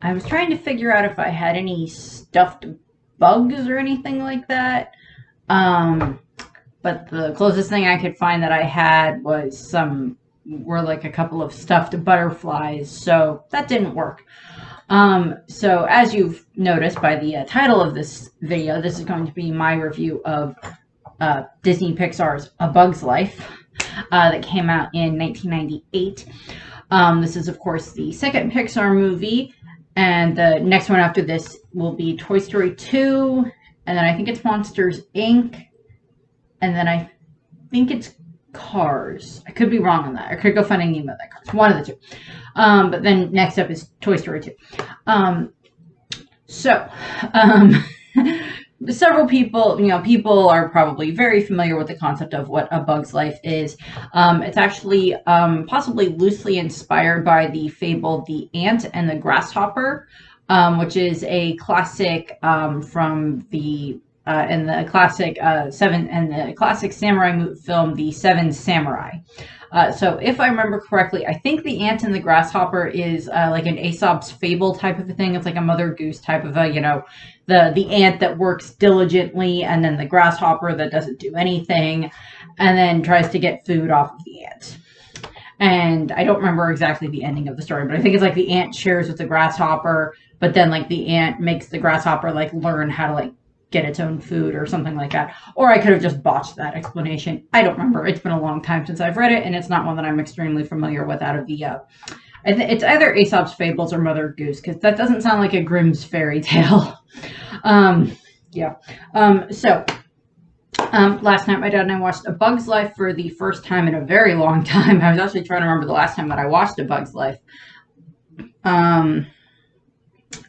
I was trying to figure out if I had any stuffed bugs or anything like that. Um, but the closest thing I could find that I had was were like a couple of stuffed butterflies, so that didn't work. So as you've noticed by the title of this video, this is going to be my review of Disney Pixar's A Bug's Life that came out in 1998. This is, of course, the second Pixar movie, and the next one after this will be Toy Story 2, and then I think it's Monsters, Inc., and then I think it's Cars. I could be wrong on that. I could go find an email that Cars. One of the two. But then next up is Toy Story 2. So, several people, people are probably very familiar with the concept of what A Bug's Life is. It's actually possibly loosely inspired by the fable The Ant and the Grasshopper, which is a classic from the classic samurai film, The Seven Samurai. So if I remember correctly, I think The Ant and the Grasshopper is like an Aesop's fable type of a thing. It's like a Mother Goose type of a, the ant that works diligently, and then the grasshopper that doesn't do anything, and then tries to get food off of the ant. And I don't remember exactly the ending of the story, but I think it's like the ant shares with the grasshopper, but then like the ant makes the grasshopper like learn how to like get its own food or something like that. Or I could have just botched that explanation. I don't remember. It's been a long time since I've read it, and it's not one that I'm extremely familiar with out of the it's either Aesop's Fables or Mother Goose, because that doesn't sound like a Grimm's fairy tale. Yeah. Last night my dad and I watched A Bug's Life for the first time in a very long time. I was actually trying to remember the last time that I watched A Bug's Life. And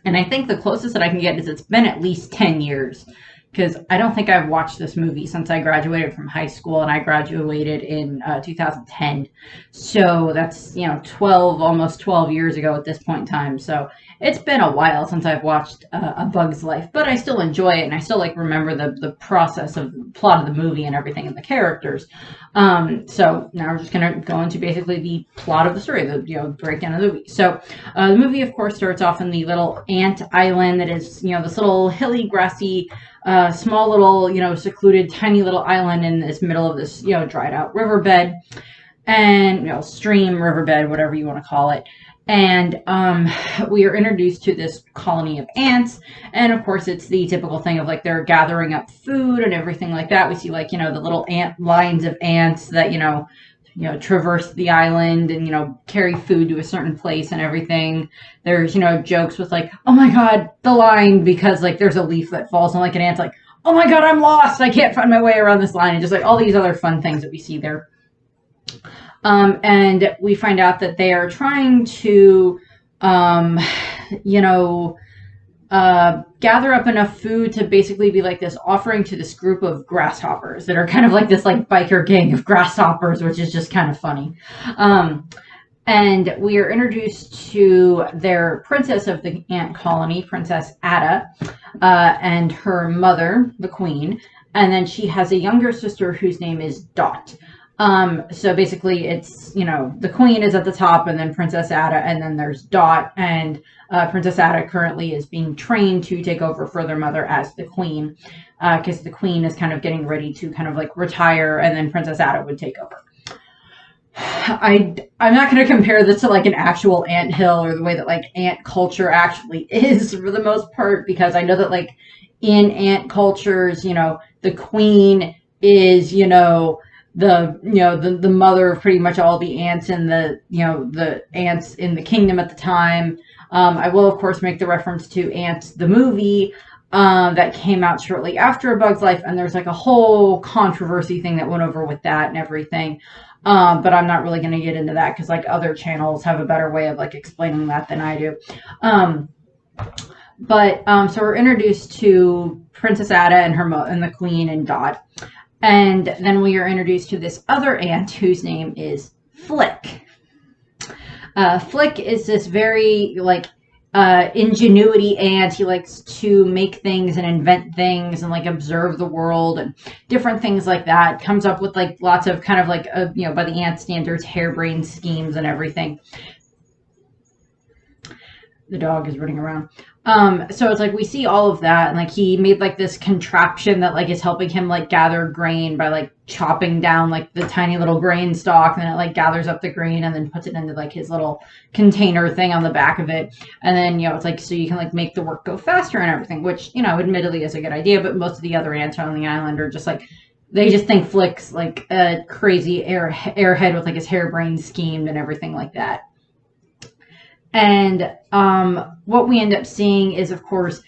I think the closest that I can get is it's been at least 10 years, because I don't think I've watched this movie since I graduated from high school, and I graduated in 2010. So that's, 12, almost 12 years ago at this point in time. So it's been a while since I've watched A Bug's Life, but I still enjoy it, and I still remember the process of the plot of the movie and everything and the characters. So now we're just going to go into basically the plot of the story, the breakdown of the movie. So the movie, of course, starts off in the little ant island that is, this little hilly, grassy, small little, secluded, tiny little island in this middle of this, dried out riverbed, and, stream, riverbed, whatever you want to call it. And we are introduced to this colony of ants, and of course it's the typical thing of they're gathering up food and everything like that. We see the little ant lines of ants that traverse the island and carry food to a certain place and everything. There's jokes with oh my god, the line, because there's a leaf that falls and an ant's oh my god, I'm lost, I can't find my way around this line, and just all these other fun things that we see there. And we find out that they are trying to, gather up enough food to basically be this offering to this group of grasshoppers that are kind of this biker gang of grasshoppers, which is just kind of funny. And we are introduced to their princess of the ant colony, Princess Ada, and her mother, the queen. And then she has a younger sister whose name is Dot. So basically it's, the queen is at the top, and then Princess Ada, and then there's Dot, and Princess Ada currently is being trained to take over for their mother as the queen, because the queen is kind of getting ready to kind of retire, and then Princess Ada would take over. I'm not going to compare this to an actual ant hill or the way that ant culture actually is for the most part, because I know that in ant cultures, the queen is, the mother of pretty much all the ants in the ants in the kingdom at the time. I will of course make the reference to Ants the movie that came out shortly after A Bug's Life, and there's a whole controversy thing that went over with that and everything. But I'm not really going to get into that, because other channels have a better way of explaining that than I do. So we're introduced to Princess Ada and the queen and Dot. And then we are introduced to this other ant whose name is Flick. Flick is this very, ingenuity ant. He likes to make things and invent things and, observe the world and different things like that. Comes up with, lots of kind of, by the ant standards, harebrained schemes and everything. The dog is running around. So it's like we see all of that, and like he made like this contraption that like is helping him like gather grain by like chopping down like the tiny little grain stalk, and then it like gathers up the grain and then puts it into like his little container thing on the back of it. And then, you know, it's like so you can like make the work go faster and everything, which, you know, admittedly is a good idea, but most of the other ants on the island are just like, they just think Flick's like a crazy airhead with like his harebrained scheme and everything like that. And what we end up seeing is, of course,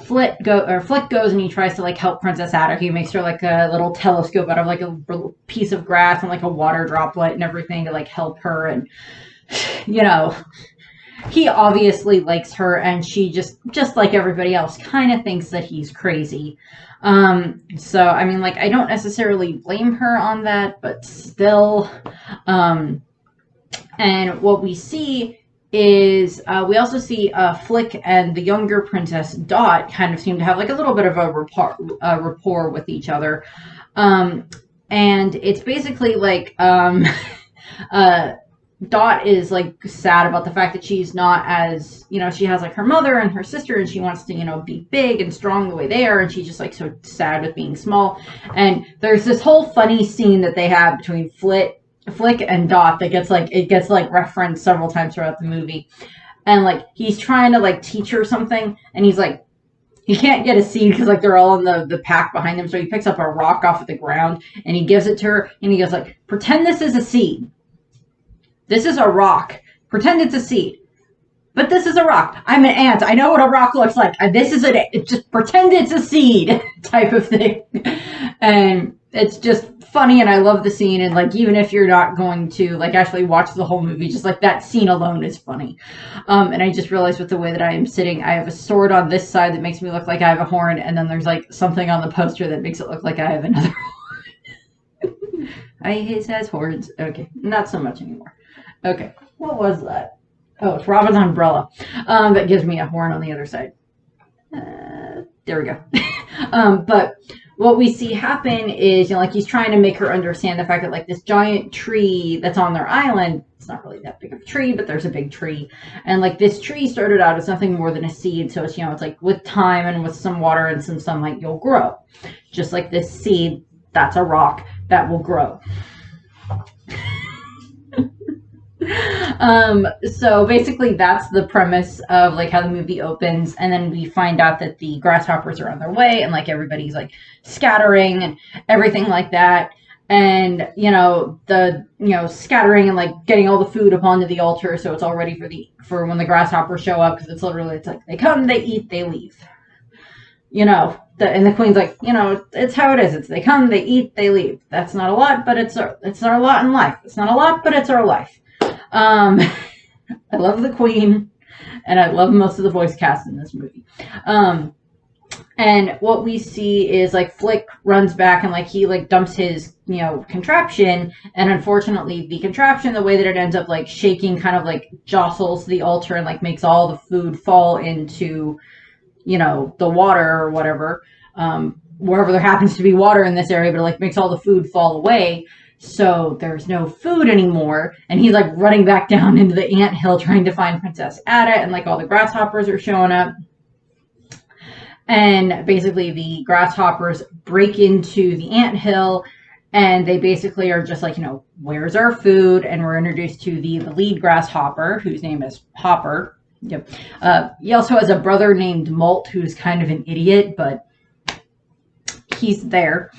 Flick goes and he tries to like help Princess Ada. He makes her like a little telescope out of like a piece of grass and like a water droplet and everything to like help her. And, you know, he obviously likes her, and she just like everybody else kind of thinks that he's crazy. So I mean, like, I don't necessarily blame her on that, but still. And what we see is we also see Flick and the younger Princess Dot kind of seem to have like a little bit of a rapport with each other. And it's basically like Dot is like sad about the fact that she's not as, you know, she has like her mother and her sister, and she wants to, you know, be big and strong the way they are, and she's just like so sad with being small. And there's this whole funny scene that they have between Flick and Dot that gets like referenced several times throughout the movie. And like he's trying to like teach her something, and he's like, he can't get a seed because like they're all in the pack behind him, so he picks up a rock off of the ground and he gives it to her, and he goes like, pretend this is a seed. This is a rock. Pretend it's a seed. But this is a rock. I'm an ant. I know what a rock looks like. This is just pretend it's a seed type of thing. And it's just funny, and I love the scene. And like, even if you're not going to like actually watch the whole movie, just like that scene alone is funny. And I just realized with the way that I am sitting, I have a sword on this side that makes me look like I have a horn, and then there's like something on the poster that makes it look like I have another horn. He has horns. Okay, not so much anymore. Okay, what was that? Oh, it's Robin's umbrella. That gives me a horn on the other side. There we go. But what we see happen is, you know, like he's trying to make her understand the fact that like this giant tree that's on their island, it's not really that big of a tree, but there's a big tree. And like this tree started out as nothing more than a seed. So it's, you know, it's like with time and with some water and some sunlight, you'll grow. Just like this seed, that's a rock that will grow. So basically that's the premise of like how the movie opens, and then we find out that the grasshoppers are on their way, and like everybody's like scattering and everything like that. And you know, scattering and like getting all the food up onto the altar, so it's all ready for when the grasshoppers show up, because it's literally, it's like they come, they eat, they leave. You know, and the queen's like, you know, it's how it is. It's they come, they eat, they leave. That's not a lot, but it's our lot in life. It's not a lot, but it's our life. I love the queen, and I love most of the voice cast in this movie. And what we see is like Flick runs back and like he like dumps his, you know, contraption, and unfortunately the contraption, the way that it ends up like shaking, kind of like jostles the altar and like makes all the food fall into, you know, the water or whatever, wherever there happens to be water in this area, but it like makes all the food fall away. So there's no food anymore, and he's like running back down into the anthill trying to find Princess Ada, and like all the grasshoppers are showing up. And basically the grasshoppers break into the anthill, and they basically are just like, you know, where's our food? And we're introduced to the lead grasshopper, whose name is Hopper. Yep. He also has a brother named Molt, who's kind of an idiot, but he's there.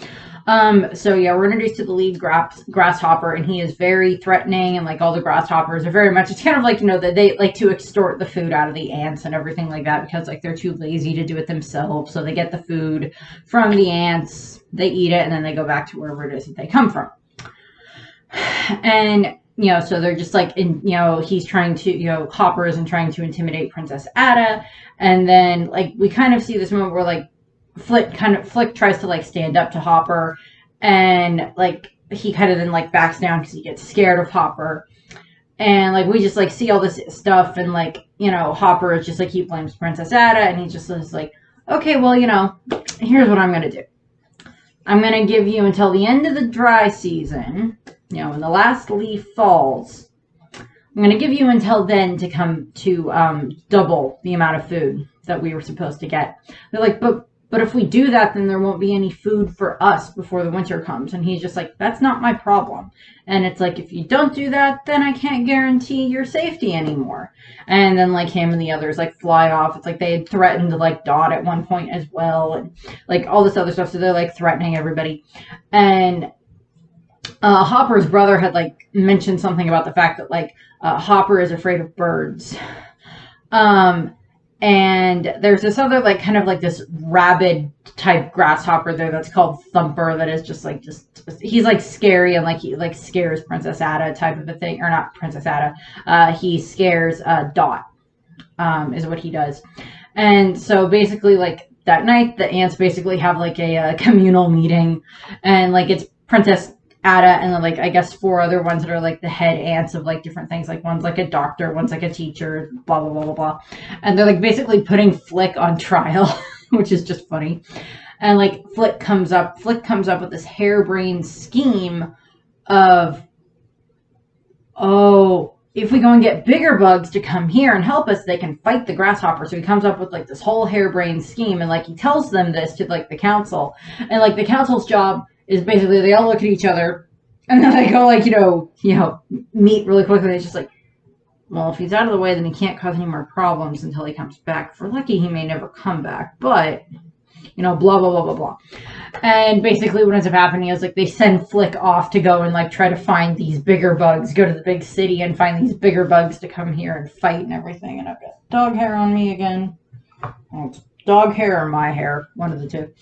So yeah, we're introduced to the lead grasshopper, and he is very threatening, and like all the grasshoppers are very much, it's kind of like, you know, that they like to extort the food out of the ants and everything like that, because like they're too lazy to do it themselves. So they get the food from the ants, they eat it, and then they go back to wherever it is that they come from. And, you know, so they're just like, you know, he's trying to, you know, Hopper isn't trying to intimidate Princess Ada. And then like, we kind of see this moment where like, Flick tries to like stand up to Hopper, and like he kind of then like backs down because he gets scared of Hopper. And like we just like see all this stuff, and like, you know, Hopper is just like, he blames Princess Ada, and he just is like, okay, well, you know, here's what I'm gonna do. I'm gonna give you until the end of the dry season, you know, when the last leaf falls. I'm going to give you until then to come to double the amount of food that we were supposed to get. They're like, but if we do that, then there won't be any food for us before the winter comes. And he's just like, that's not my problem. And it's like, if you don't do that, then I can't guarantee your safety anymore. And then like him and the others like fly off. It's like they had threatened to like Dot at one point as well. And like all this other stuff. So they're like threatening everybody. And Hopper's brother had like mentioned something about the fact that like Hopper is afraid of birds. And there's this other, like, kind of like this rabid type grasshopper there that's called Thumper that is just he's like scary and like he like scares Princess Ada type of a thing. Or not Princess Ada. He scares Dot, is what he does. And so basically, like, that night, the ants basically have like a communal meeting. And like it's Princess Ada and then like I guess 4 other ones that are like the head ants of like different things. Like one's like a doctor, one's like a teacher, blah blah blah blah blah. And they're like basically putting Flick on trial, which is just funny. And like Flick comes up with this harebrained scheme of, oh, if we go and get bigger bugs to come here and help us, they can fight the grasshopper. So he comes up with like this whole harebrained scheme and like he tells them this to like the council. And like the council's job is basically they all look at each other and then they go like, you know, meet really quickly. It's just like, well, if he's out of the way, then he can't cause any more problems until he comes back. If we're lucky, he may never come back, but, you know, blah, blah, blah, blah, blah. And basically what ends up happening is like they send Flick off to go and like try to find these bigger bugs, go to the big city and find these bigger bugs to come here and fight and everything. And I've got dog hair on me again. Well, it's dog hair or my hair, one of the two.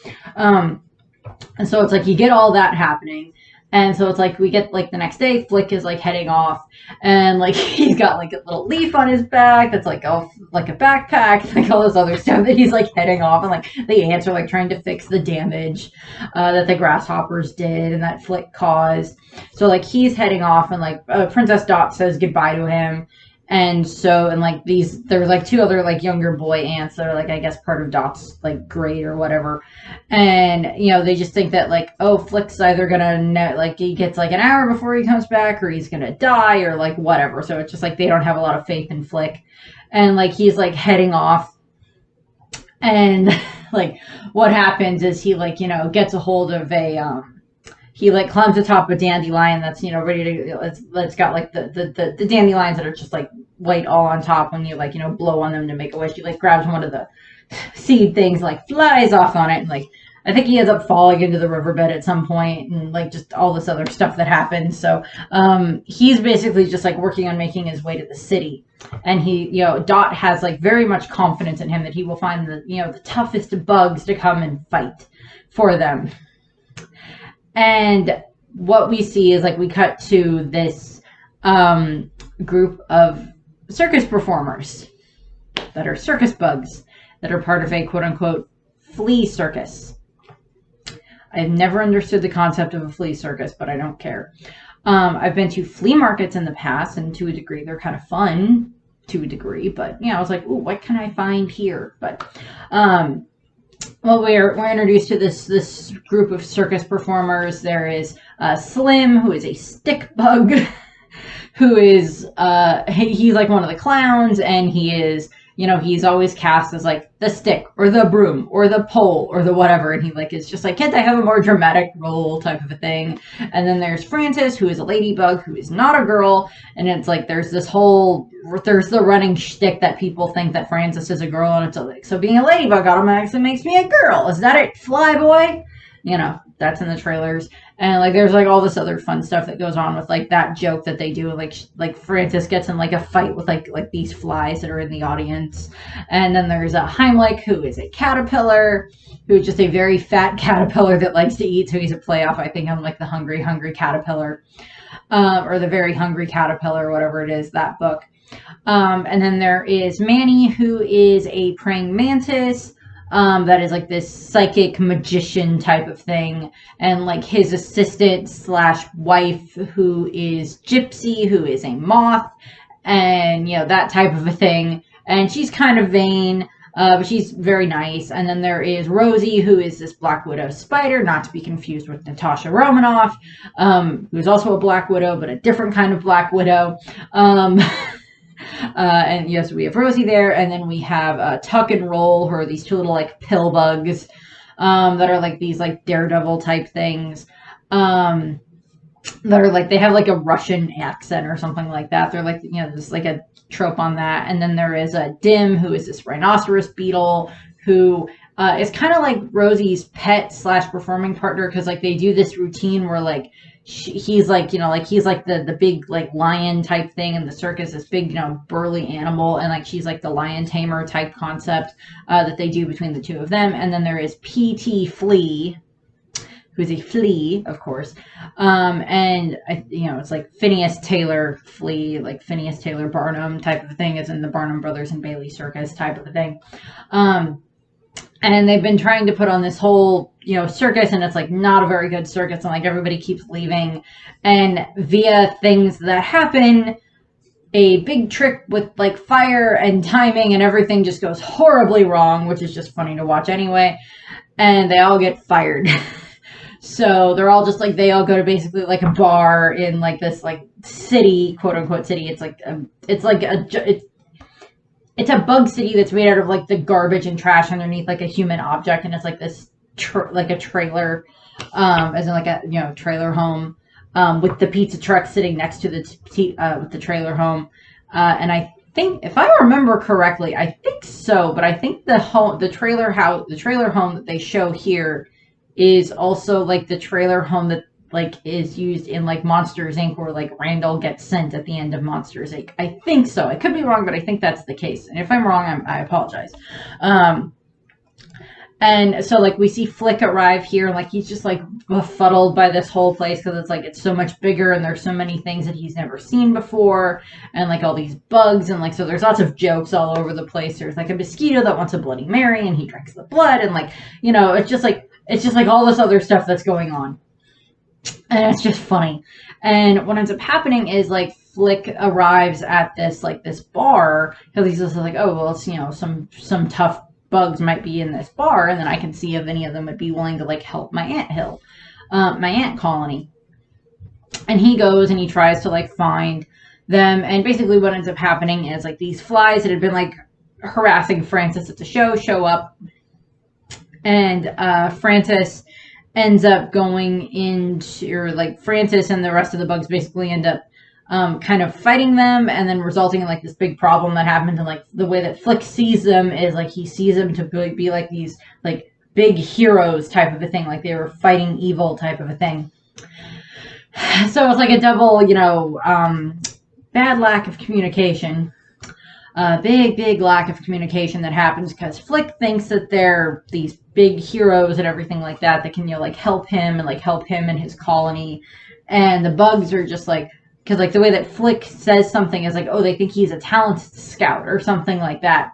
And so it's like you get all that happening. And so it's like we get like the next day, Flick is like heading off and like he's got like a little leaf on his back that's like like a backpack, like all this other stuff that he's like heading off. And like the ants are like trying to fix the damage that the grasshoppers did and that Flick caused. So like he's heading off and like Princess Dot says goodbye to him. And so, and like there's like 2 other like younger boy ants that are like, I guess part of Dot's like grade or whatever. And, you know, they just think that like, oh, Flick's either gonna, like he gets like an hour before he comes back or he's gonna die or like whatever. So it's just like, they don't have a lot of faith in Flick. And like, he's like heading off and like what happens is he like, you know, gets a hold of he like climbs atop a dandelion that's, you know, ready to, it's got like the dandelions that are just like white all on top when you like, you know, blow on them to make a wish. He like grabs one of the seed things, like flies off on it. And like, I think he ends up falling into the riverbed at some point and like just all this other stuff that happens. So he's basically just like working on making his way to the city. And he, you know, Dot has like very much confidence in him that he will find the, you know, the toughest bugs to come and fight for them. And what we see is like we cut to this group of circus performers that are circus bugs that are part of a quote-unquote flea circus. I've never understood the concept of a flea circus, but I don't care. I've been to flea markets in the past, and to a degree they're kind of fun to a degree, but yeah, I was like, ooh, what can I find here? But well, we're introduced to this group of circus performers. There is Slim, who is a stick bug, who is he's like one of the clowns, and he is, you know, he's always cast as like the stick or the broom or the pole or the whatever, and he like is just like, can't I have a more dramatic role type of a thing? And then there's Frances, who is a ladybug, who is not a girl, and it's like there's the running shtick that people think that Frances is a girl, and it's like, so being a ladybug automatically makes me a girl. Is that it, Flyboy? You know, that's in the trailers. And like there's like all this other fun stuff that goes on with like that joke that they do, like Frances gets in like a fight with like these flies that are in the audience. And then there's a Heimlich, who is a caterpillar, who is just a very fat caterpillar that likes to eat. So he's a playoff, I think, on like the Hungry Caterpillar, or the Very Hungry Caterpillar, or whatever it is, that book. And then there is Manny, who is a praying mantis. That is like this psychic magician type of thing, and like his assistant / wife, who is Gypsy, who is a moth, and you know, that type of a thing. And she's kind of vain, But she's very nice. And then there is Rosie, who is this Black Widow spider, not to be confused with Natasha Romanoff, who's also a Black Widow, but a different kind of Black Widow. And yes, we have Rosie there, and then we have Tuck and Roll, who are these two little like pill bugs that are like these like Daredevil type things. That are like, they have like a Russian accent or something like that. They're like, just like a trope on that. And then there is a Dim, who is this rhinoceros beetle, who is kind of like Rosie's pet / performing partner, because like they do this routine where like he's like, like he's like the big like lion type thing in the circus, this big, burly animal, and like she's like the lion tamer type concept that they do between the two of them. And then there is P.T. Flea, who's a flea, of course. And it's like Phineas Taylor Flea, like Phineas Taylor Barnum type of thing, as in the Barnum Brothers and Bailey Circus type of a thing. And they've been trying to put on this whole, circus, and it's like not a very good circus, and like everybody keeps leaving. And via things that happen, a big trick with like fire and timing and everything just goes horribly wrong, which is just funny to watch anyway. And they all get fired. So they're all just like, they all go to basically like a bar in like this like city, quote unquote city. It's a bug city that's made out of like the garbage and trash underneath like a human object, and it's like this like a trailer, as in like a trailer home, with the pizza truck sitting next to the trailer home, and I think, if I remember correctly, I think so, but I think the trailer home that they show here is also like the trailer home that like is used in like Monsters Inc., where like Randall gets sent at the end of Monsters Inc. I think so. I could be wrong, but I think that's the case. And if I'm wrong, I apologize. And so like we see Flick arrive here, and like he's just like befuddled by this whole place, because it's like it's so much bigger and there's so many things that he's never seen before, and like all these bugs, and like so there's lots of jokes all over the place. There's like a mosquito that wants a Bloody Mary, and he drinks the blood, and like it's just like all this other stuff that's going on. And it's just funny. And what ends up happening is like Flick arrives at this bar, because he's just like, oh well, it's some tough bugs might be in this bar, and then I can see if any of them would be willing to like help my ant colony. And he goes and he tries to like find them, and basically what ends up happening is like these flies that had been like harassing Francis at the show up, and Francis ends up going into, or like Francis and the rest of the bugs basically end up kind of fighting them, and then resulting in like this big problem that happens. And like the way that Flick sees them is like he sees them to be like these like big heroes type of a thing, like they were fighting evil type of a thing. So it's like a double, bad lack of communication. Big lack of communication that happens, because Flick thinks that they're these big heroes and everything like that can like help him and his colony. And the bugs are just like, because like the way that Flick says something is like, oh, they think he's a talent scout or something like that.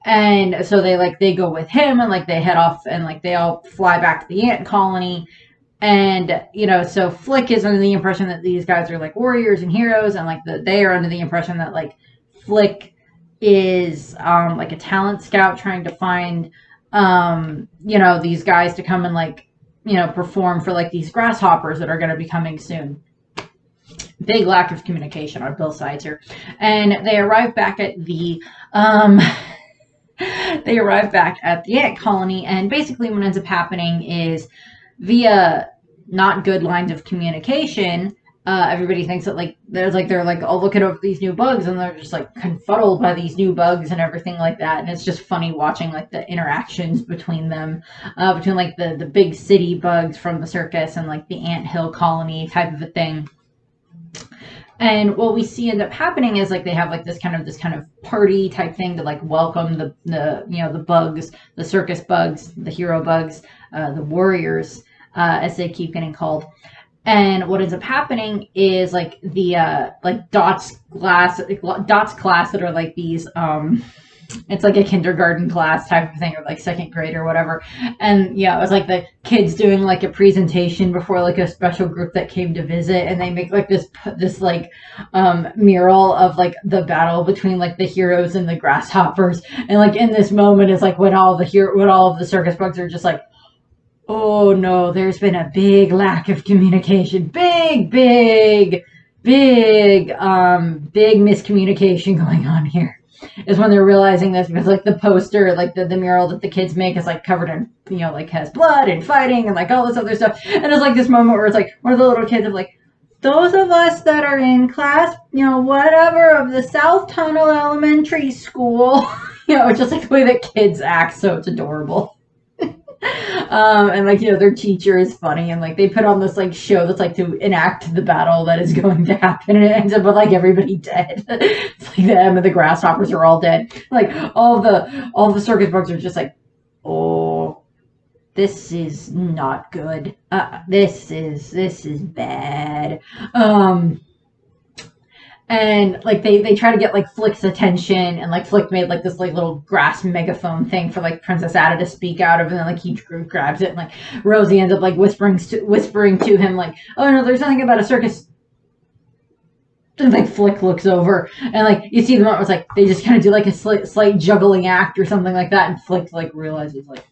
And so they go with him, and like they head off, and like they all fly back to the ant colony. And so Flick is under the impression that these guys are like warriors and heroes, and like they are under the impression that like Flick is like a talent scout trying to find these guys to come and like perform for like these grasshoppers that are going to be coming soon. Big lack of communication on both sides here. And they arrive back at the ant colony, and basically what ends up happening is, via not good lines of communication, everybody thinks that like they're like all looking over these new bugs, and they're just like confuddled by these new bugs and everything like that. And it's just funny watching like the interactions between them, between like the big city bugs from the circus and like the anthill colony type of a thing. And what we see end up happening is like they have like this kind of party type thing to like welcome the bugs, the circus bugs, the hero bugs, the warriors, as they keep getting called. And what ends up happening is like the like Dot's class that are like these it's like a kindergarten class type of thing, or like second grade or whatever. And yeah, it was like the kids doing like a presentation before like a special group that came to visit, and they make like this like mural of like the battle between like the heroes and the grasshoppers. And like in this moment is like when all of the circus bugs are just like, oh no, there's been a big lack of communication, big miscommunication going on here. Is when they're realizing this, because like the poster, like the mural that the kids make is like covered in, like has blood and fighting and like all this other stuff. And it's like this moment where it's like one of the little kids of like, those of us that are in class, whatever, of the South Tunnel Elementary School, just like the way that kids act, so it's adorable. And like, their teacher is funny, and like they put on this like show that's like to enact the battle that is going to happen, and it ends up with like everybody dead. It's like them and the grasshoppers are all dead. Like all the circus bugs are just like, oh, this is not good. This is bad. And like they try to get like Flick's attention, and like Flick made like this like little grass megaphone thing for like Princess Ada to speak out of, and then like he grabs it, and like Rosie ends up like whispering to him like, oh no, there's nothing about a circus. And like Flick looks over, and like you see the moment where it's like they just kind of do like a slight juggling act or something like that, and Flick like realizes like,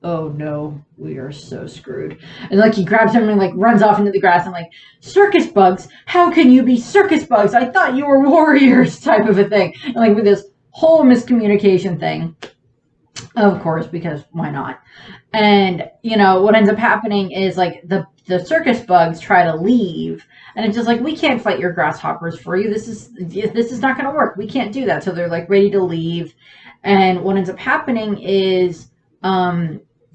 oh no, we are so screwed. And like he grabs him and like runs off into the grass, and like, circus bugs? How can you be circus bugs? I thought you were warriors, type of a thing. And like with this whole miscommunication thing, of course, because why not? And what ends up happening is like the circus bugs try to leave, and it's just like, we can't fight your grasshoppers for you. This is not going to work. We can't do that. So they're like ready to leave. And what ends up happening is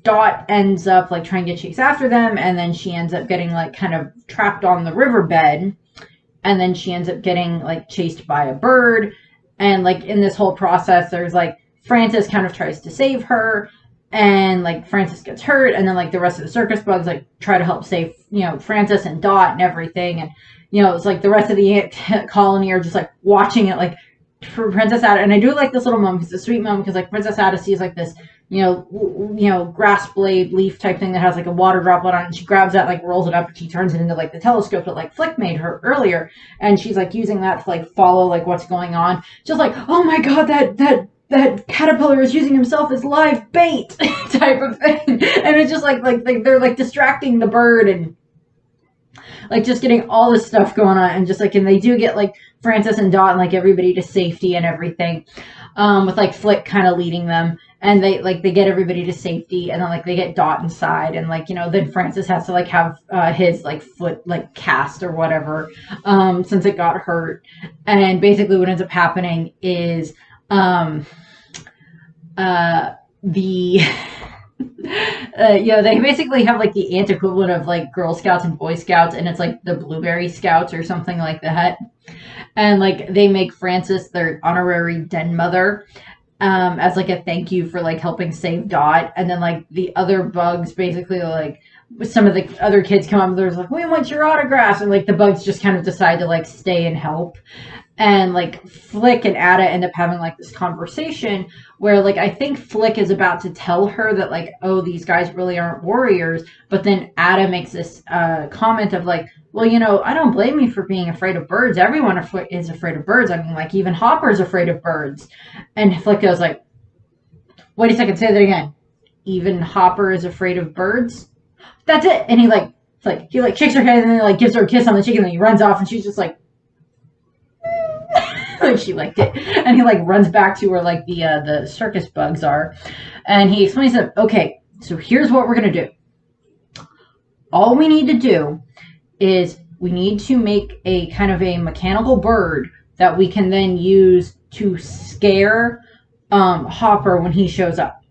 Dot ends up like trying to chase after them, and then she ends up getting like kind of trapped on the riverbed, and then she ends up getting like chased by a bird. And like in this whole process, there's like Francis kind of tries to save her, and like Francis gets hurt, and then like the rest of the circus bugs like try to help save Francis and Dot and everything. And it's like the rest of the ant colony are just like watching it like for Princess Ada. And I do like this little moment, it's a sweet moment, because like Princess Ada sees like this grass blade leaf type thing that has like a water droplet on it, and she grabs that, like rolls it up, and she turns it into like the telescope that like Flick made her earlier, and she's like using that to like follow like what's going on, just like, oh my god, that caterpillar is using himself as live bait type of thing. And it's just like they're like distracting the bird, and like just getting all this stuff going on, and just like, and they do get like Francis and Dot and like everybody to safety and everything, with like Flick kind of leading them. And they get everybody to safety, and then like they get Dot inside, and like then Francis has to like have his like foot like cast or whatever, since it got hurt. And basically what ends up happening is they basically have like the ant equivalent of like Girl Scouts and Boy Scouts, and it's like the Blueberry Scouts or something like that. And like they make Francis their honorary den mother, as like a thank you for like helping save Dot. And then like the other bugs basically like, some of the other kids come up and they're like, we want your autographs, and like the bugs just kind of decide to like stay and help. And like Flick and Ada end up having like this conversation where like I think Flick is about to tell her that like, oh, these guys really aren't warriors, but then Ada makes this comment of like, well, I don't blame you for being afraid of birds. Everyone is afraid of birds. I mean, like even Hopper's afraid of birds. And Flick goes like, wait a second, say that again. Even Hopper is afraid of birds? That's it. And he shakes her head, and then like gives her a kiss on the cheek, and then he runs off, and she's just like, like she liked it. And he like runs back to where like the circus bugs are, and he explains to them, okay, so here's what we're gonna do. All we need to do is we need to make a kind of a mechanical bird that we can then use to scare Hopper when he shows up.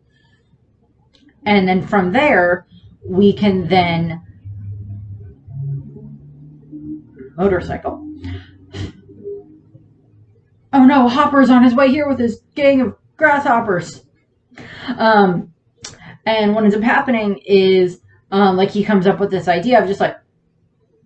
And then from there, we can then motorcycle. Oh no, Hopper's on his way here with his gang of grasshoppers. And what ends up happening is like he comes up with this idea of just like,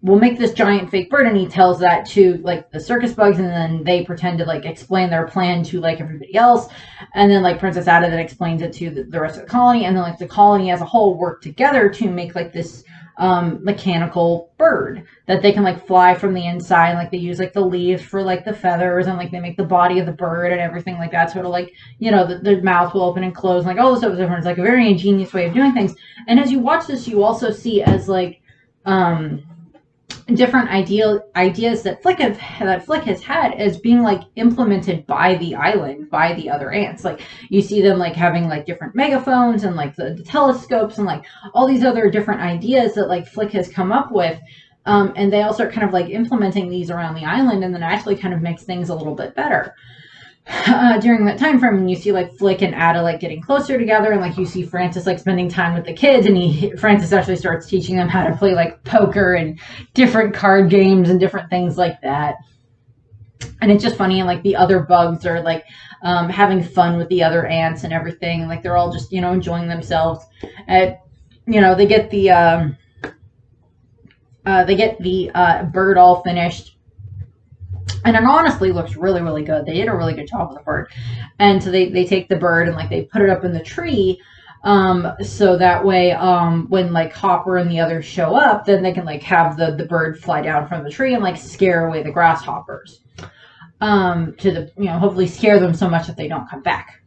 we'll make this giant fake bird. And he tells that to like the circus bugs, and then they pretend to like explain their plan to like everybody else. And then like Princess Ada then explains it to the rest of the colony, and then like the colony as a whole work together to make like this mechanical bird that they can like fly from the inside. Like they use like the leaves for like the feathers, and like they make the body of the bird and everything like that, so it'll like, you know, the mouth will open and close, and like all this stuff is different. It's like a very ingenious way of doing things. And as you watch this, you also see as like different ideas that Flick has had as being like implemented by the island, by the other ants. Like you see them like having like different megaphones and like the telescopes and like all these other different ideas that like Flick has come up with, and they all start kind of like implementing these around the island, and then actually kind of makes things a little bit better. During that time frame, you see like Flick and Ada like getting closer together, and like you see Francis like spending time with the kids, and Francis actually starts teaching them how to play like poker and different card games and different things like that. And it's just funny, and like the other bugs are like having fun with the other ants and everything. Like they're all just, you know, enjoying themselves. And you know, they get the bird all finished. And it honestly looks really, really good. They did a really good job with the bird. And so they take the bird and like they put it up in the tree, so that way when like Hopper and the others show up, then they can like have the bird fly down from the tree and like scare away the grasshoppers, to the, you know, hopefully scare them so much that they don't come back.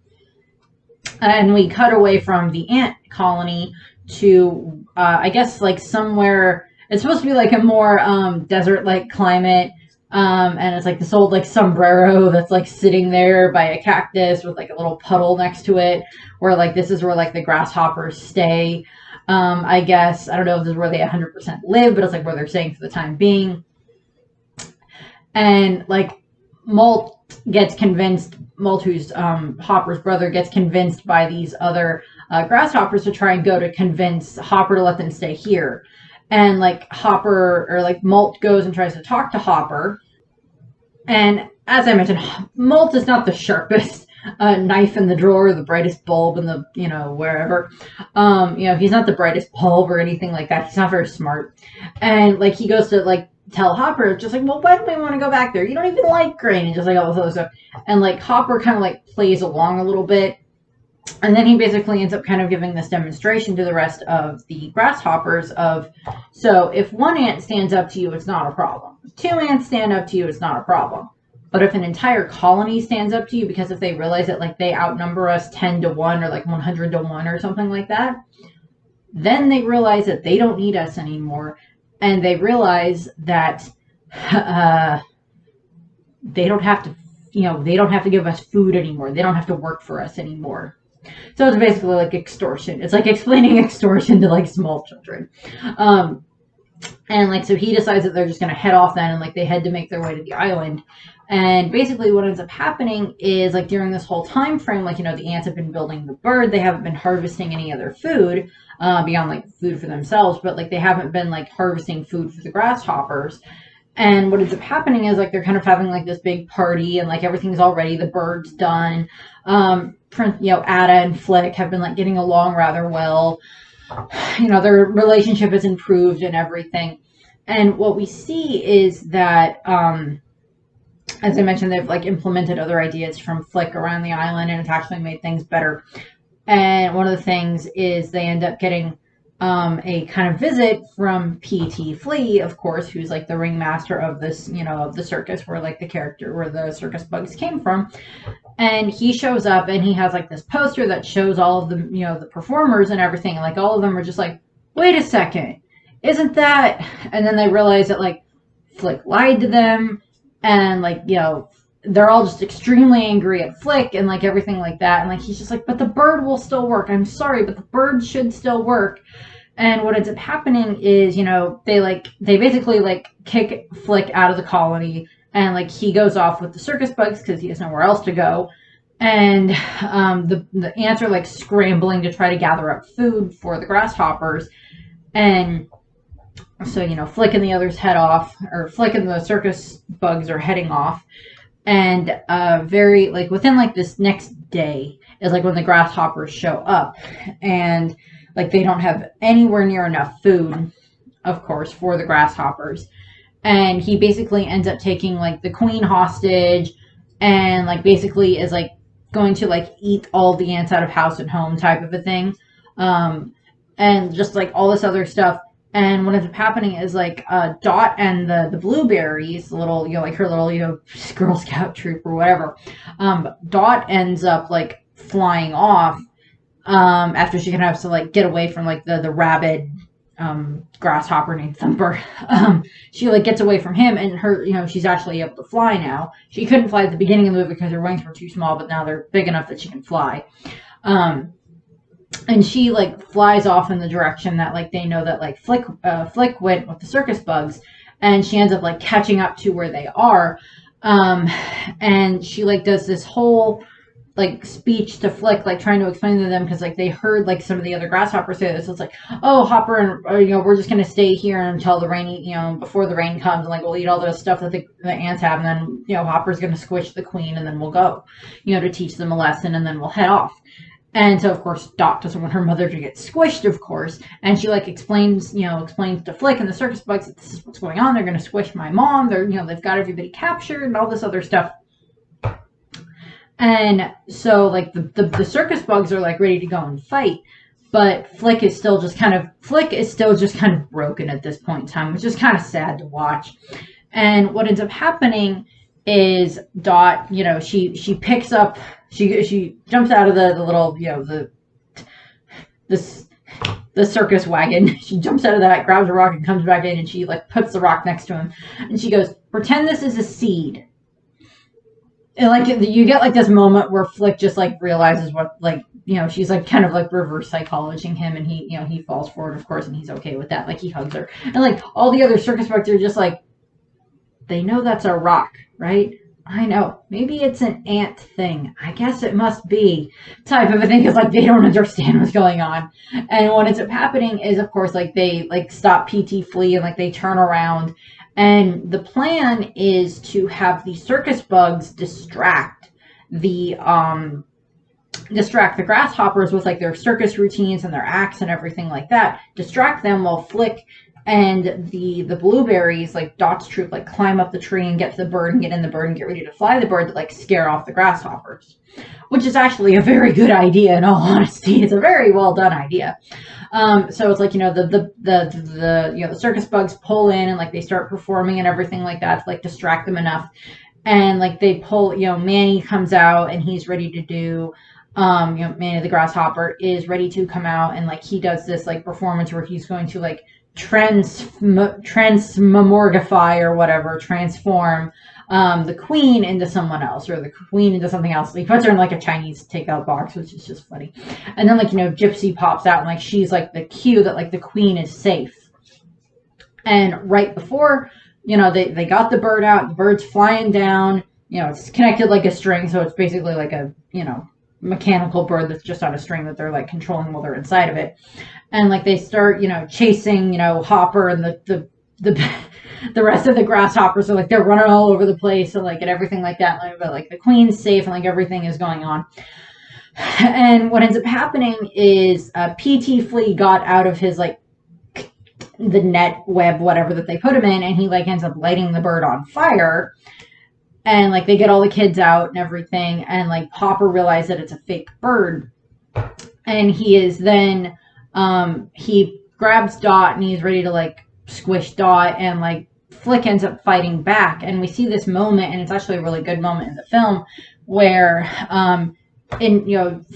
And we cut away from the ant colony to I guess like somewhere, it's supposed to be like a more desert like climate. And it's like this old like sombrero that's like sitting there by a cactus with like a little puddle next to it, where like this is where like the grasshoppers stay. I guess, I don't know if this is where they 100% live, but it's like where they're staying for the time being. And like Molt gets convinced, Molt, who's Hopper's brother, gets convinced by these other grasshoppers to try and go to convince Hopper to let them stay here. And like Hopper, or like Molt, goes and tries to talk to Hopper. And as I mentioned, Molt is not the sharpest knife in the drawer, the brightest bulb in the, you know, wherever. You know, he's not the brightest bulb or anything like that. He's not very smart. And like he goes to like tell Hopper, just like, well, why do we want to go back there? You don't even like grain, and just like all this other stuff. And like Hopper kind of like plays along a little bit. And then he basically ends up kind of giving this demonstration to the rest of the grasshoppers of, so if one ant stands up to you, it's not a problem. If two ants stand up to you, it's not a problem. But if an entire colony stands up to you, because if they realize that like they outnumber us 10 to 1 or like 100 to 1 or something like that, then they realize that they don't need us anymore. And they realize that they don't have to, you know, they don't have to give us food anymore. They don't have to work for us anymore. So it's basically like extortion. It's like explaining extortion to like small children. And like, so he decides that they're just going to head off then, and like they head to make their way to the island. And basically what ends up happening is like during this whole time frame, like, you know, the ants have been building the bird. They haven't been harvesting any other food beyond like food for themselves, but like they haven't been like harvesting food for the grasshoppers. And what ends up happening is like they're kind of having like this big party, and like everything's all ready. The bird's done. You know, Ada and Flick have been like getting along rather well. You know, their relationship has improved and everything. And what we see is that, as I mentioned, they've like implemented other ideas from Flick around the island, and it's actually made things better. And one of the things is they end up getting a kind of visit from P.T. Flea, of course, who's like the ringmaster of this, you know, of the circus, where like the character, where the circus bugs came from. And he shows up, and he has like this poster that shows all of the, you know, the performers and everything. And like all of them are just like, wait a second, isn't that? And then they realize that like Flick lied to them, and like, you know, they're all just extremely angry at Flick and like everything like that. And like he's just like, but the bird will still work. I'm sorry, but the bird should still work. And what ends up happening is, you know, they basically like kick Flick out of the colony, and like he goes off with the circus bugs because he has nowhere else to go. And the ants are like scrambling to try to gather up food for the grasshoppers. And so, you know, Flick and the others head off, or Flick and the circus bugs are heading off. And very like within like this next day is like when the grasshoppers show up, and like they don't have anywhere near enough food. of course, for the grasshoppers. And he basically ends up taking like the queen hostage, and like basically is like going to like eat all the ants out of house and home type of a thing. And just like all this other stuff. And what ends up happening is like Dot and the blueberries, little, like her little, Girl Scout troop or whatever. Dot ends up like flying off after she kind of has to like get away from like the rabid grasshopper named Thumper. She like gets away from him, and her, she's actually able to fly now. She couldn't fly at the beginning of the movie because her wings were too small, but now they're big enough that she can fly. And she like flies off in the direction that like they know that like Flick went with the circus bugs, and she ends up like catching up to where they are. And she like does this whole like speech to Flick, like trying to explain to them, because like they heard like some of the other grasshoppers say this. So it's like, oh, Hopper and we're just gonna stay here until the rainy, before the rain comes, and like we'll eat all the stuff that the ants have, and then Hopper's gonna squish the queen, and then we'll go, to teach them a lesson, and then we'll head off. And so, of course, Dot doesn't want her mother to get squished, of course. And she, like, explains to Flick and the circus bugs that this is what's going on. They're going to squish my mom. They're, they've got everybody captured and all this other stuff. And so, like, the circus bugs are, like, ready to go and fight. But Flick is still just kind of broken at this point in time, which is kind of sad to watch. And what ends up happening is Dot, she picks up... She jumps out of the little, the circus wagon. She jumps out of that, grabs a rock, and comes back in, and she, like, puts the rock next to him. And she goes, pretend this is a seed. And, like, you get, like, this moment where Flick just, like, realizes what, like, she's, like, kind of, like, reverse psychologing him, and he, he falls for it, of course, and he's okay with that. Like, he hugs her. And, like, all the other circus bugs are just, like, they know that's a rock, right? I know. Maybe it's an ant thing. I guess it must be. Type of a thing, because, like, they don't understand what's going on. And what ends up happening is, of course, like, they, like, stop PT Flea, and, like, they turn around. And the plan is to have the circus bugs distract the grasshoppers with, like, their circus routines and their acts and everything like that. Distract them while Flick and the blueberries, like Dot's troop, like climb up the tree and get to the bird and get in the bird and get ready to fly the bird to like scare off the grasshoppers, which is actually a very good idea. In all honesty, it's a very well done idea. So it's like the circus bugs pull in and like they start performing and everything like that to like distract them enough, and like they pull. Manny comes out and he's ready to do. Manny the grasshopper is ready to come out, and like he does this like performance where he's going to like transmorgify or whatever, transform the queen into someone else, or the queen into something else. He puts her in like a Chinese takeout box, which is just funny. And then like Gypsy pops out, and like she's like the cue that like the queen is safe. And right before they got the bird out, the bird's flying down. It's connected like a string, so it's basically like a mechanical bird that's just on a string that they're like controlling while they're inside of it. And like they start chasing Hopper and the rest of the grasshoppers are like they're running all over the place and like and everything like that, but like the queen's safe and like everything is going on. And what ends up happening is PT Flea got out of his like the net web whatever that they put him in, and he like ends up lighting the bird on fire. And like they get all the kids out and everything, and like Hopper realizes that it's a fake bird, and he is then he grabs Dot and he's ready to like squish Dot, and like Flick ends up fighting back, and we see this moment, and it's actually a really good moment in the film where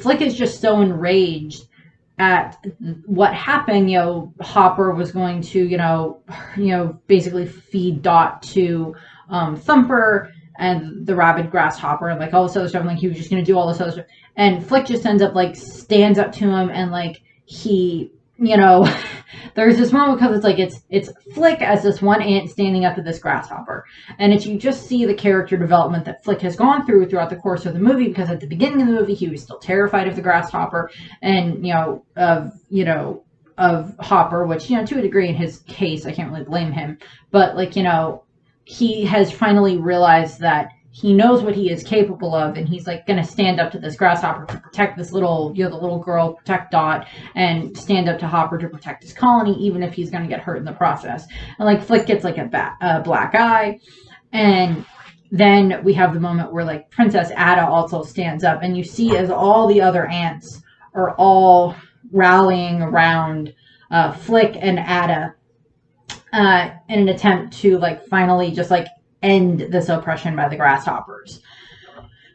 Flick is just so enraged at what happened. Hopper was going to basically feed Dot to Thumper and the rabid grasshopper and like all this other stuff, and like he was just gonna do all this other stuff, and Flick just ends up like stands up to him, and like he there's this moment because it's like it's Flick as this one ant standing up to this grasshopper, and it's you just see the character development that Flick has gone throughout the course of the movie, because at the beginning of the movie he was still terrified of the grasshopper and of Hopper, which to a degree in his case I can't really blame him, but like he has finally realized that he knows what he is capable of, and he's like going to stand up to this Grasshopper to protect this little, the little girl, protect Dot, and stand up to Hopper to protect his colony, even if he's going to get hurt in the process. And like Flick gets like a black eye, and then we have the moment where like Princess Ada also stands up, and you see as all the other ants are all rallying around Flick and Ada in an attempt to like finally just like end this oppression by the Grasshoppers.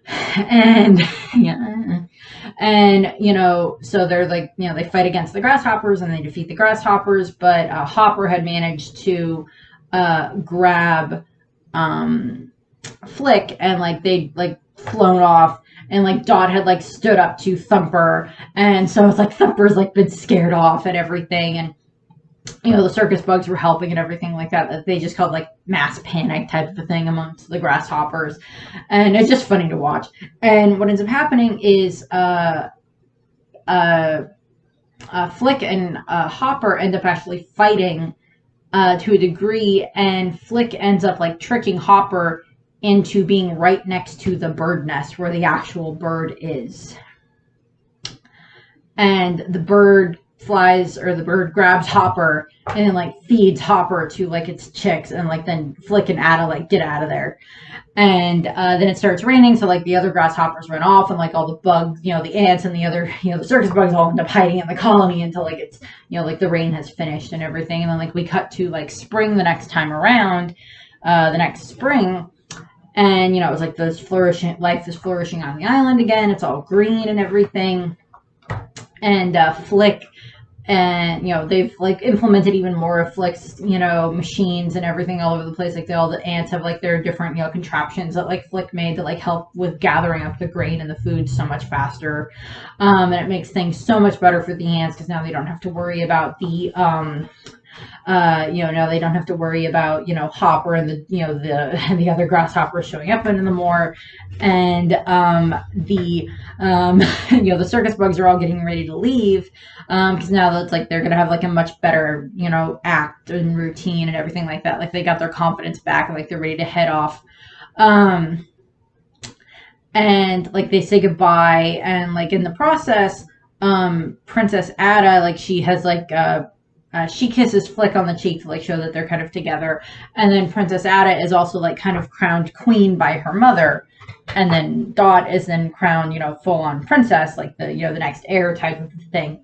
And so they're like, they fight against the Grasshoppers and they defeat the Grasshoppers, but Hopper had managed to grab Flick, and like they'd like flown off, and like Dot had like stood up to Thumper, and so it's like Thumper's like been scared off and everything, and the circus bugs were helping and everything like that they just called like mass panic type of a thing amongst the Grasshoppers, and it's just funny to watch. And what ends up happening is Flick and Hopper end up actually fighting to a degree, and Flick ends up like tricking Hopper into being right next to the bird nest where the actual bird is. And the bird grabs Hopper and then like feeds Hopper to like its chicks, and like then Flick and Ada like get out of there. And then it starts raining, so like the other Grasshoppers run off, and like all the bugs, the ants and the other, the circus bugs all end up hiding in the colony until like it's, like the rain has finished and everything. And then like we cut to like spring the next time around, the next spring. And, it was like life is flourishing on the island again. It's all green and everything. And Flick, and, they've like implemented even more of Flick's, machines and everything all over the place. Like all the ants have like their different, contraptions that like Flick made to like help with gathering up the grain and the food so much faster. And it makes things so much better for the ants, because now they don't have to worry about the, now they don't have to worry about, Hopper and the other Grasshoppers showing up anymore. And the circus bugs are all getting ready to leave, because now that's like they're gonna have like a much better, act and routine and everything like that. Like they got their confidence back, and like they're ready to head off. And like they say goodbye, and like in the process, Princess Ada, like she has like she kisses Flick on the cheek to like show that they're kind of together, and then Princess Ada is also like kind of crowned queen by her mother, and then Dot is then crowned, full on princess, like the the next heir type of thing.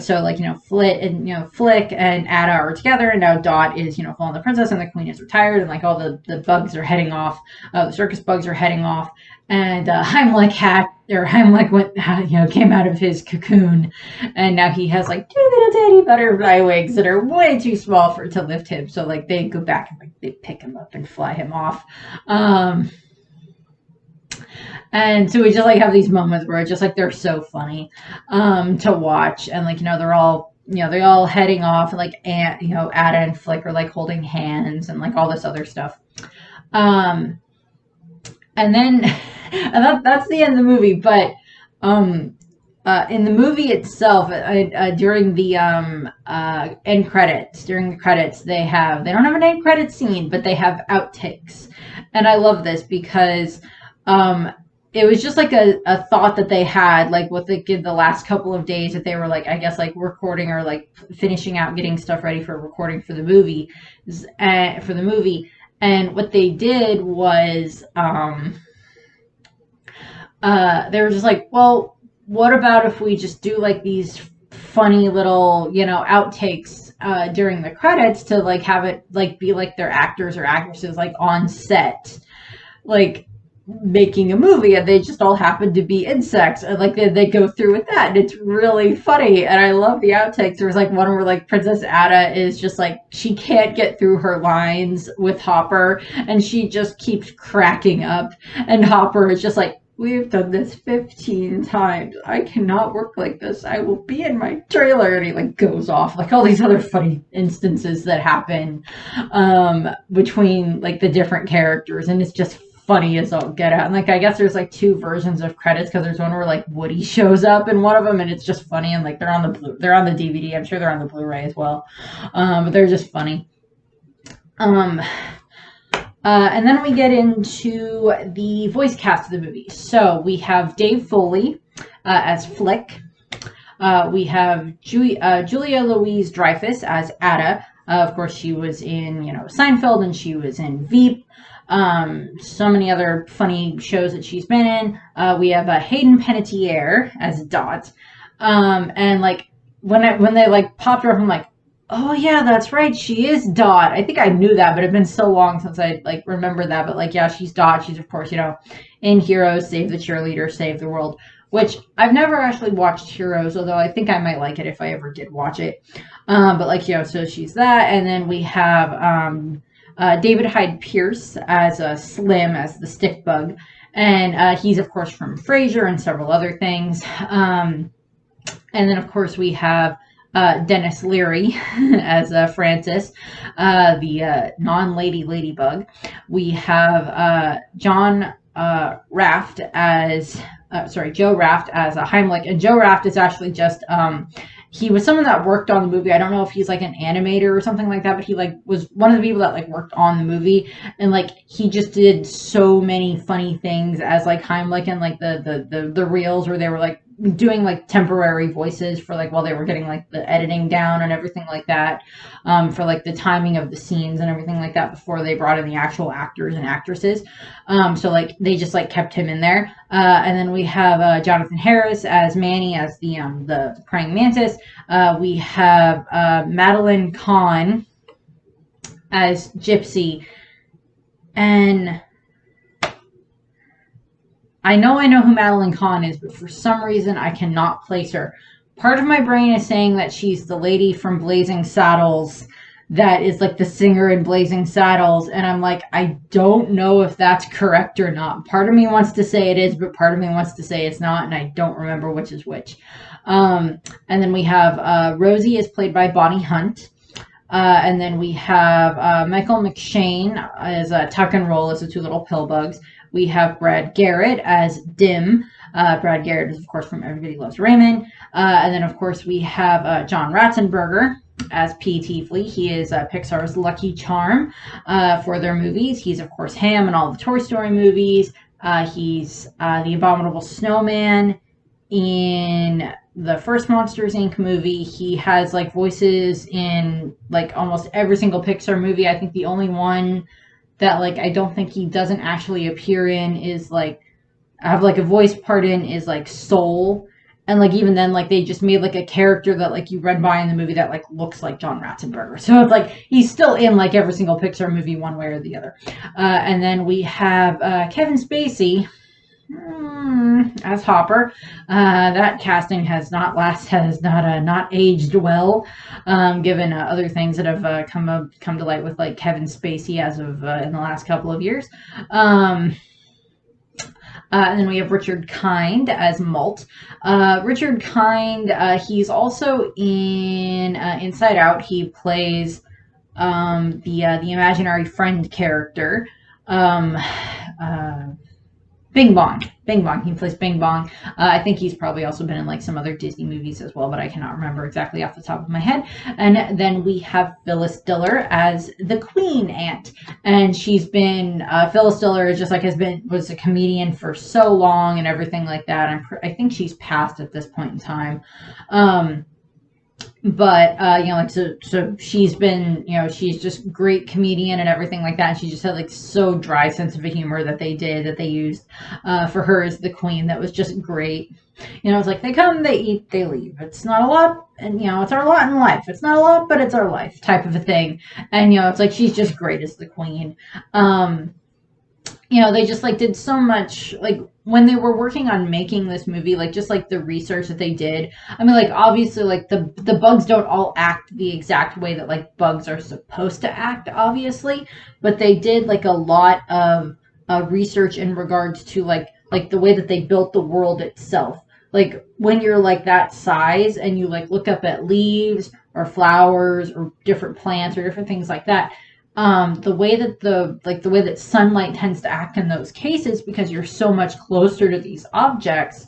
So like Flick and Ada are together, and now Dot is full on the princess, and the queen is retired, and like all the bugs are heading off, the circus bugs are heading off, and Heimlich went came out of his cocoon, and now he has like 2 little tiny butterfly wings that are way too small to lift him, so like they go back and like they pick him up and fly him off. And so we just like have these moments where it's just like they're so funny to watch, and like they're all they're all heading off, and like Ada and Flick are like holding hands and like all this other stuff. And then and that's the end of the movie. But in the movie itself, during the end credits, during the credits, they don't have an end credit scene, but they have outtakes, and I love this because it was just like a thought that they had, like what they did the last couple of days that they were like, I guess like recording or like finishing out getting stuff ready for recording for the movie, and what they did was they were just like, well, what about if we just do like these funny little outtakes during the credits to like have it like be like their actors or actresses like on set, like making a movie, and they just all happen to be insects, and like they go through with that, and it's really funny, and I love the outtakes. There was like one where like Princess Ada is just like she can't get through her lines with Hopper, and she just keeps cracking up, and Hopper is just like, we've done this 15 times. I cannot work like this. I will be in my trailer. And he like goes off, like all these other funny instances that happen between like the different characters, and it's just funny as all get out. And like I guess there's like 2 versions of credits, because there's one where like Woody shows up in one of them, and it's just funny, and like they're on the DVD. I'm sure they're on the Blu-ray as well, but they're just funny. And then we get into the voice cast of the movie. So we have Dave Foley as Flick. We have Julia Louise Dreyfus as Ada. Of course, she was in, Seinfeld, and she was in Veep. So many other funny shows that she's been in. We have Hayden Panettiere as Dot. And like when they like popped her up, I'm like, oh yeah, that's right, she is Dot. I think I knew that, but it's been so long since I like remembered that. But like, yeah, she's Dot. She's of course, in Heroes, Save the Cheerleader, Save the World, which I've never actually watched Heroes, although I think I might like it if I ever did watch it. But like, so she's that. And then we have David Hyde Pierce as Slim, as the stick bug. And he's, of course, from Frasier and several other things. And then, of course, we have Dennis Leary as Francis, the non-lady ladybug. We have John Raft as... Joe Raft as Heimlich. And Joe Raft is actually just... he was someone that worked on the movie. I don't know if he's like an animator or something like that, but he like was one of the people that like worked on the movie, and like he just did so many funny things as like Heimlich, and like the reels where they were like doing like temporary voices for like while they were getting like the editing down and everything like that, for like the timing of the scenes and everything like that before they brought in the actual actors and actresses. So like they just like kept him in there. And then we have Jonathan Harris as Manny, as the praying mantis. We have Madeline Kahn as Gypsy, and I know who Madeline Kahn is, but for some reason I cannot place her. Part of my brain is saying that she's the lady from Blazing Saddles that is like the singer in Blazing Saddles, and I'm like, I don't know if that's correct or not. Part of me wants to say it is, but part of me wants to say it's not, and I don't remember which is which. And then we have Rosie is played by Bonnie Hunt. And then we have Michael McShane as Tuck and Roll as the two little pill bugs. We have Brad Garrett as Dim. Brad Garrett is, of course, from Everybody Loves Raymond. And then, of course, we have John Ratzenberger as P.T. Flea. He is Pixar's Lucky Charm for their movies. He's, of course, Ham in all the Toy Story movies. He's the Abominable Snowman in the first Monsters, Inc. movie. He has, like, voices in, like, almost every single Pixar movie. I think the only one that, like, I don't think he doesn't actually appear in is, like, have, like, a voice part in is, like, Soul. And, like, even then, like, they just made, like, a character that, like, you read by in the movie that, like, looks like John Ratzenberger. So it's, like, he's still in, like, every single Pixar movie one way or the other. And then we have Kevin Spacey as Hopper. That casting has not aged well, given other things that have come to light with, like, Kevin Spacey as of in the last couple of years. And then we have Richard Kind as Malt. Richard Kind, he's also in Inside Out. He plays the imaginary friend character. Bing Bong. Bing Bong. He plays Bing Bong. I think he's probably also been in like some other Disney movies as well, but I cannot remember exactly off the top of my head. And then we have Phyllis Diller as the Queen Ant. And she's been, Phyllis Diller is just like was a comedian for so long and everything like that. I think she's passed at this point in time. But, like, so she's been, she's just great comedian and everything like that. And she just had, like, so dry sense of humor that they used for her as the queen. That was just great. It's like, they come, they eat, they leave. It's not a lot, and, it's our lot in life. It's not a lot, but it's our life type of a thing. And, it's like, she's just great as the queen. They just, like, did so much, like, when they were working on making this movie, like, just, like, the research that they did. I mean, like, obviously, like, the bugs don't all act the exact way that, like, bugs are supposed to act, obviously. But they did, like, a lot of research in regards to, like, the way that they built the world itself. Like, when you're, like, that size and you, like, look up at leaves or flowers or different plants or different things like that, the way that sunlight tends to act in those cases, because you're so much closer to these objects,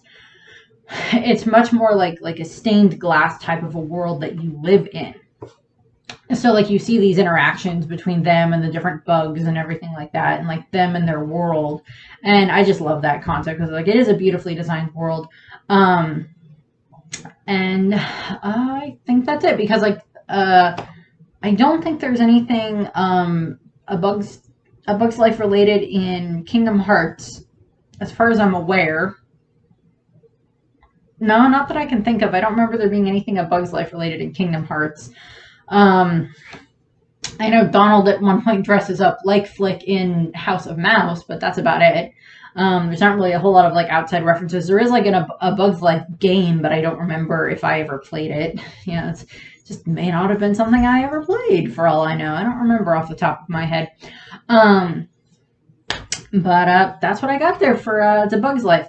it's much more like a stained glass type of a world that you live in. So, like, you see these interactions between them and the different bugs and everything like that, and, like, them and their world. And I just love that concept because, like, it is a beautifully designed world. And I think that's it because, like, I don't think there's anything a Bug's Life related in Kingdom Hearts, as far as I'm aware. No, not that I can think of. I don't remember there being anything A Bug's Life related in Kingdom Hearts. I know Donald at one point dresses up like Flick in House of Mouse, but that's about it. There's not really a whole lot of like outside references. There is like a Bug's Life game, but I don't remember if I ever played it. It's just may not have been something I ever played for all I know. I don't remember off the top of my head. But that's what I got there for The Bug's Life.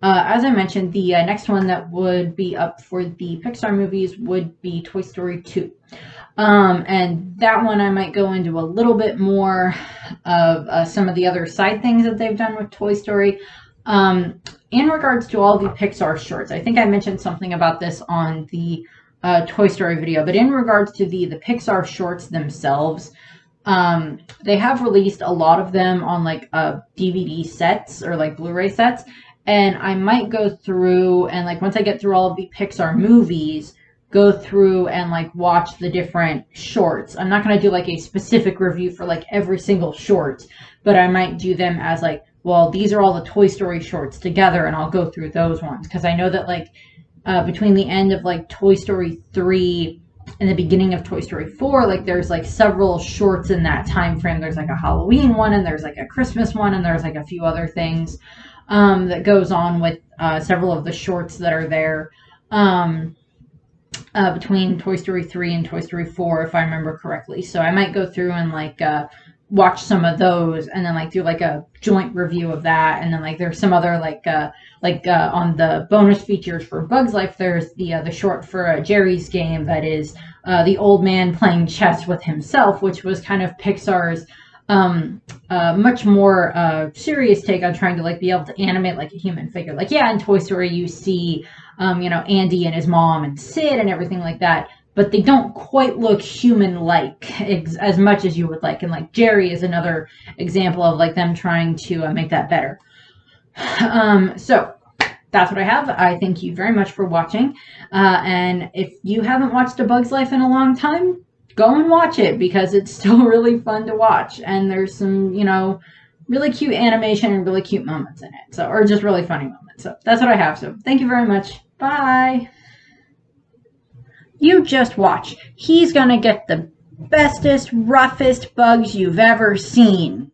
As I mentioned, the next one that would be up for the Pixar movies would be Toy Story 2. And that one I might go into a little bit more of some of the other side things that they've done with Toy Story. In regards to all the Pixar shorts, I think I mentioned something about this on the Toy Story video, but in regards to the Pixar shorts themselves, they have released a lot of them on like DVD sets or like Blu-ray sets, and I might go through and like once I get through all of the Pixar movies, go through and like watch the different shorts. I'm not going to do like a specific review for like every single short, but I might do them as like, well, these are all the Toy Story shorts together, and I'll go through those ones because I know that like between the end of like Toy Story 3 and the beginning of Toy Story 4, like there's like several shorts in that time frame. There's like a Halloween one, and there's like a Christmas one, and there's like a few other things that goes on with several of the shorts that are there between Toy Story 3 and Toy Story 4, if I remember correctly. So I might go through and like watch some of those, and then like do like a joint review of that. And then like there's some other like on the bonus features for Bug's Life, there's the short for Jerry's Game that is the old man playing chess with himself, which was kind of Pixar's much more serious take on trying to like be able to animate like a human figure. Like, yeah, in Toy Story you see Andy and his mom and Sid and everything like that, but they don't quite look human-like as much as you would like. And like Jerry is another example of like them trying to make that better. So that's what I have. I thank you very much for watching. And if you haven't watched A Bug's Life in a long time, go and watch it because it's still really fun to watch. And there's some, really cute animation and really cute moments in it. So, or just really funny moments. So that's what I have. So thank you very much. Bye. You just watch. He's gonna get the bestest, roughest bugs you've ever seen.